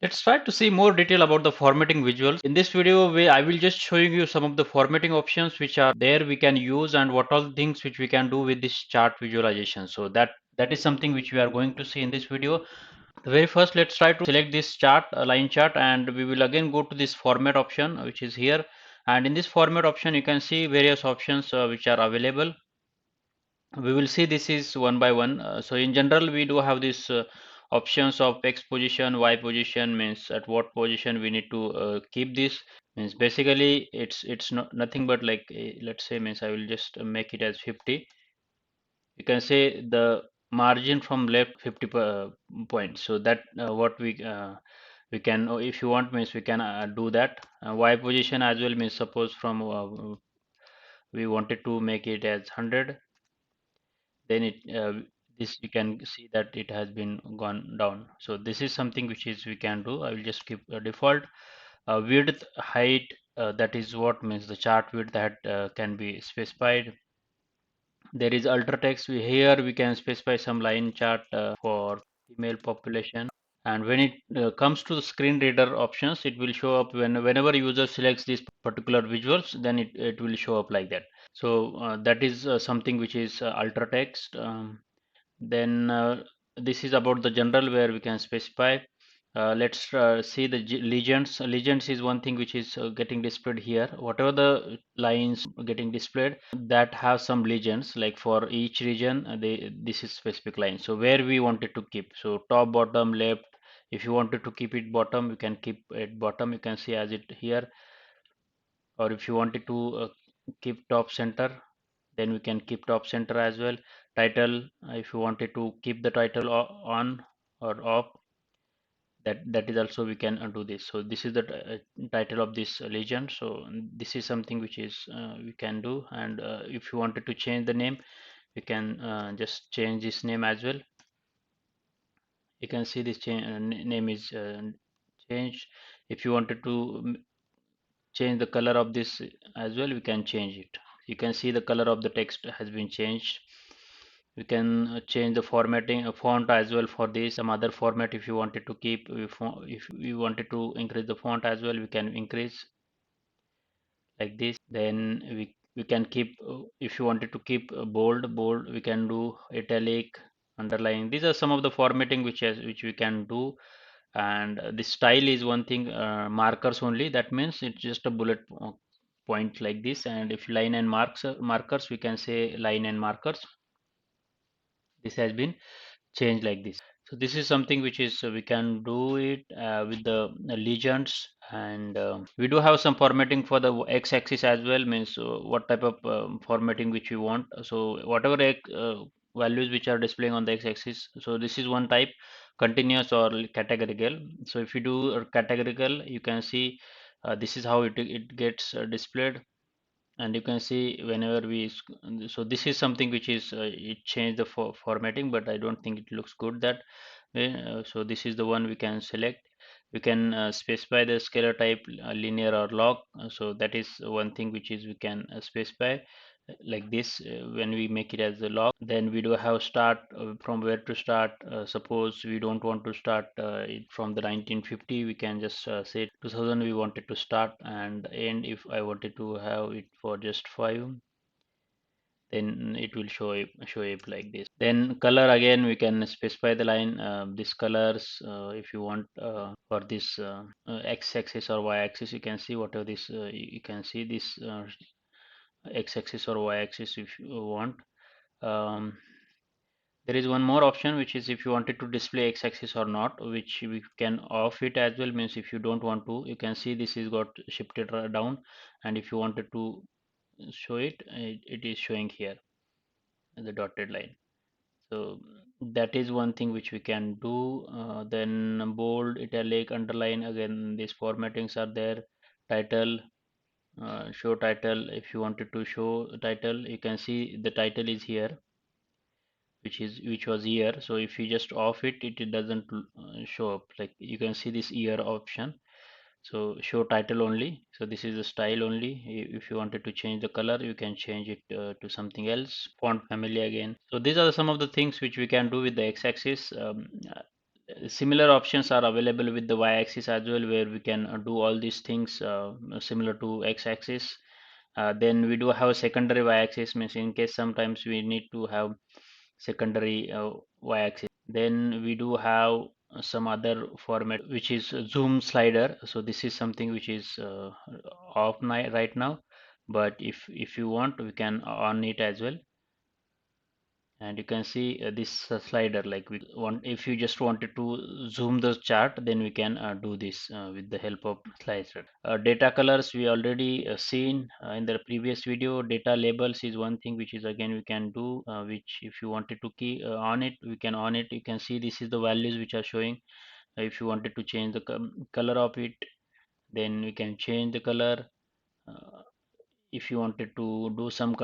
Let's try to see more detail about the formatting visuals. In this video, I will just showing you some of the formatting options which are there we can use and what all things which we can do with this chart visualization. So that is something which we are going to see in this video. The very first, let's try to select this chart, line chart, and we will again go to this format option which is here. And in this format option, you can see various options which are available. We will see this is one by one. So in general, we do have this options of X position, Y position, means at what position we need to keep this. Means basically it's not nothing but like let's say, means I will just make it as 50. You can say the margin from left 50 points. So that what we can, if you want, means we can do that. Y position as well, means suppose from we wanted to make it as 100, then it this you can see that it has been gone down. So this is something which is we can do. I will just keep default width height, that is what means the chart width that can be specified. There is alter text. Here we can specify some line chart for female population. And when it comes to the screen reader options, it will show up whenever user selects these particular visuals, then it will show up like that. So that is something which is alter text. Then this is about the general where we can specify. Let's see the legends. Legends is one thing which is getting displayed here. Whatever the lines getting displayed that have some legends, like for each region, this is specific line. So where we wanted to keep. So top, bottom, left. If you wanted to keep it bottom, you can keep it bottom. You can see as it here. Or if you wanted to keep top center, then we can keep top center as well. Title, if you wanted to keep the title on or off, that is also we can do this. So this is the title of this legend. So this is something which is we can do. And if you wanted to change the name, you can just change this name as well. You can see this name is changed. If you wanted to change the color of this as well, we can change it. You can see the color of the text has been changed. You can change the formatting font as well. For this, some other format if you wanted to keep, if you wanted to increase the font as well, we can increase like this. Then we can keep, if you wanted to keep bold, we can do italic, underline. These are some of the formatting which we can do. And the style is one thing, markers only, that means it's just a bullet point like this. And if line and markers, we can say line and markers. This has been changed like this. So this is something which is we can do it with the legends. And we do have some formatting for the x-axis as well, means what type of formatting which we want. So whatever values which are displaying on the x-axis, so this is one type, continuous or categorical. So if you do categorical, you can see this is how it gets displayed. And you can see whenever so this is something which is it changed the formatting, but I don't think it looks good that way. So this is the one we can select. We can specify the scalar type, linear or log. So that is one thing which is we can specify like this. When we make it as a log, then we do have start, from where to start. Suppose we don't want to start it from the 1950, we can just say 2000 we wanted to start. And end, if I wanted to have it for just 5, then it will show it like this. Then color, again we can specify the line, this colors, if you want for this x-axis or y-axis. You can see whatever this you can see this x-axis or y-axis if you want. um, there is one more option, which is if you wanted to display x-axis or not, which we can off it as well. Means if you don't want to, you can see this is got shifted down. And if you wanted to show it is showing here the dotted line. So that is one thing which we can do. Then bold, italic, underline, again these formattings are there. Title, show title. If you wanted to show title, you can see the title is here, which was here. So if you just off it doesn't show up. Like you can see this year option. So show title only. So this is the style only. If you wanted to change the color, you can change it to something else. Font family again. So these are some of the things which we can do with the x-axis. similar options are available with the y-axis as well, where we can do all these things similar to x-axis. Then we do have secondary y-axis, means in case sometimes we need to have secondary y-axis. Then we do have some other format which is zoom slider. So this is something which is off right now, but if you want, we can on it as well. And you can see this slider, like we want, if you just wanted to zoom the chart, then we can do this with the help of slider. Data colors we already seen in the previous video. Data labels is one thing which is again we can do, which if you wanted to key on it, we can on it. You can see this is the values which are showing. If you wanted to change the color of it, then we can change the color. uh, if you wanted to do some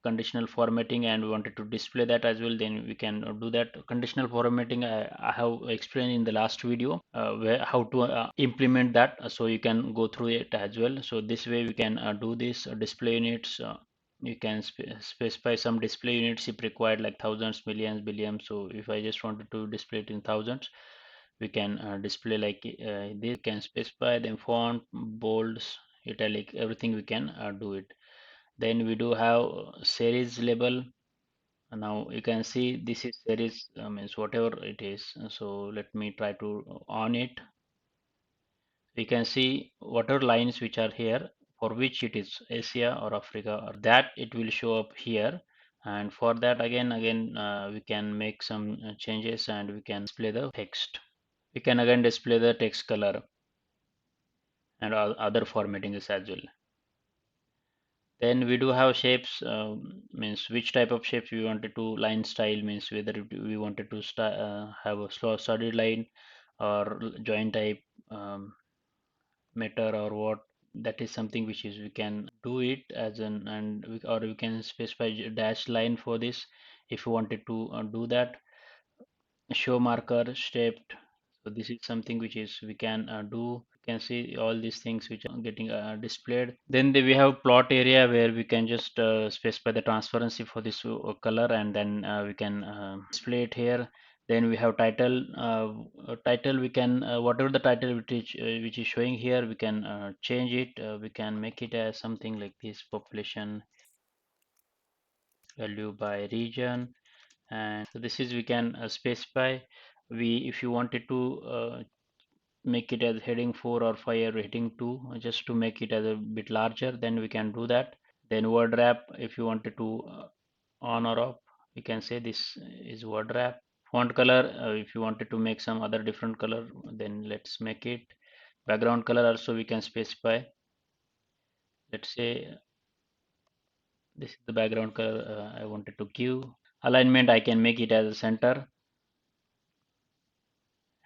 conditional formatting and wanted to display that as well, then we can do that. Conditional formatting I have explained in the last video where how to implement that, so you can go through it as well. So this way we can do this display units. You can specify some display units if required, like thousands, millions, billions. So if I just wanted to display it in thousands, we can display like this. Can specify them font, bolds, italic, everything we can do it. Then we do have series label. Now you can see this is series, means whatever it is. So let me try to on it. We can see whatever lines which are here, for which it is Asia or Africa, or that it will show up here. And for that, again we can make some changes, and we can display the text. We can again display the text color and all other formattings as well. Then we do have shapes, means which type of shapes we wanted to. Line style means whether we wanted to have a slow solid line or joint type, meter or what. That is something which is we can do it as an, and or we can specify dash line for this if you wanted to do that. Show marker stepped. So this is something which is we can do. You can see all these things which are getting displayed. Then we have plot area, where we can just specify the transparency for this color, and then we can display it here. Then we have title. Title we can whatever the title which is showing here, we can change it. We can make it as something like this: population value by region. And so this is we can specify. We if you wanted to make it as heading 4 or 5 or heading 2, just to make it as a bit larger, then we can do that. Then word wrap, if you wanted to on or off, you can say this is word wrap. Font color, if you wanted to make some other different color, then let's make it. Background color also we can specify. Let's say this is the background color I wanted to give. Alignment, I can make it as a center.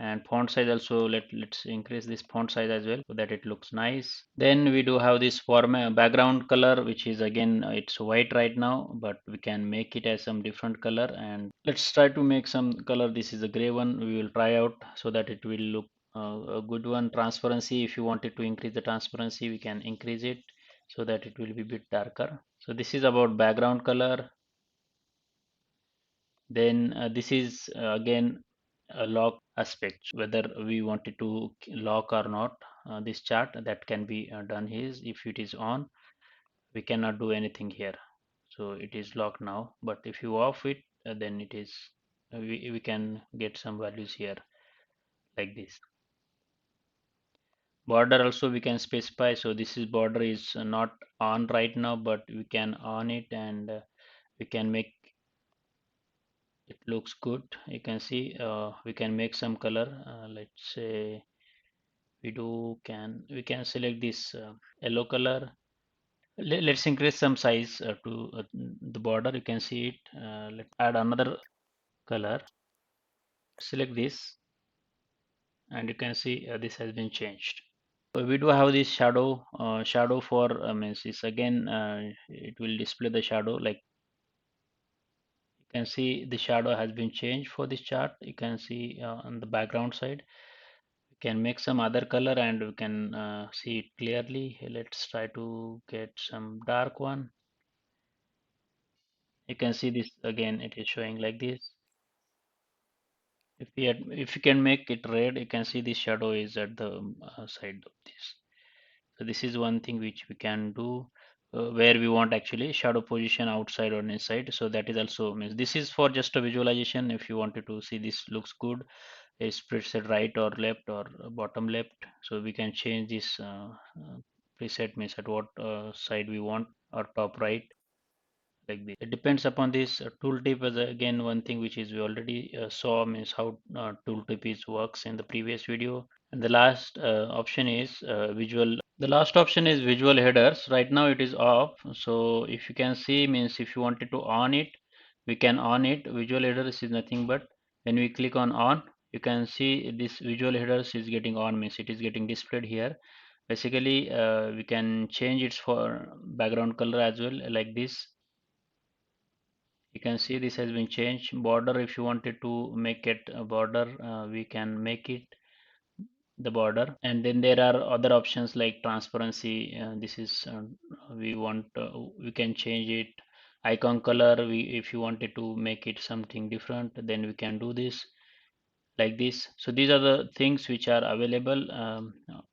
And font size also, let's increase this font size as well, so that it looks nice. Then we do have this format background color, which is again it's white right now, but we can make it as some different color. And let's try to make some color. This is a gray one, we will try out so that it will look a good one. Transparency, if you wanted to increase the transparency, we can increase it so that it will be a bit darker. So this is about background color. Then this is again a lock aspect, whether we wanted to lock or not this chart, that can be done here. If it is on, we cannot do anything here, so it is locked now. But if you off it, then it is we can get some values here like this. Border also we can specify. So this is border is not on right now, but we can on it, and we can make it looks good. You can see we can make some color. Let's say we can select this yellow color. Let's increase some size to the border. You can see it. Let's add another color. Select this, and you can see this has been changed. So we do have this shadow. Shadow for means is again it will display the shadow. Like you can see the shadow has been changed for this chart. You can see on the background side. We can make some other color, and we can see it clearly. Let's try to get some dark one. You can see this again, it is showing like this. If you can make it red, you can see the shadow is at the side of this. So this is one thing which we can do, where we want actually shadow position outside or inside. So that is also means this is for just a visualization. If you wanted to see this looks good, is preset right or left or bottom left. So we can change this preset means at what side we want, or top right, like this. It depends upon this tooltip. As again, one thing which is we already saw means how tooltip is works in the previous video. And the last option is visual. The last option is visual headers. Right now it is off. So if you can see means if you wanted to on it, we can on it. Visual headers is nothing but when we click on, you can see this visual headers is getting on means it is getting displayed here. Basically, we can change its for background color as well, like this. You can see this has been changed. Border, if you wanted to make it a border, we can make it the border. And then there are other options like transparency. This is we want we can change it. Icon color, we if you wanted to make it something different, then we can do this like this. So these are the things which are available,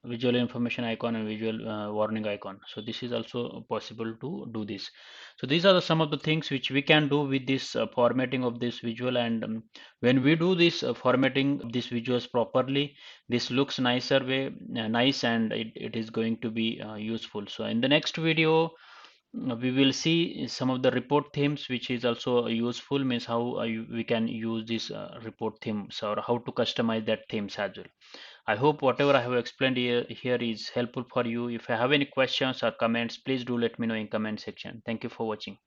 visual information icon and visual warning icon. So this is also possible to do this. So these are some of the things which we can do with this formatting of this visual. And when we do this formatting of these visuals properly, this looks nicer way, nice, and it is going to be useful. So in the next video, we will see some of the report themes, which is also useful, means how we can use these report themes, or how to customize that themes as well. I hope whatever I have explained here is helpful for you. If I have any questions or comments, please do let me know in comment section. Thank you for watching.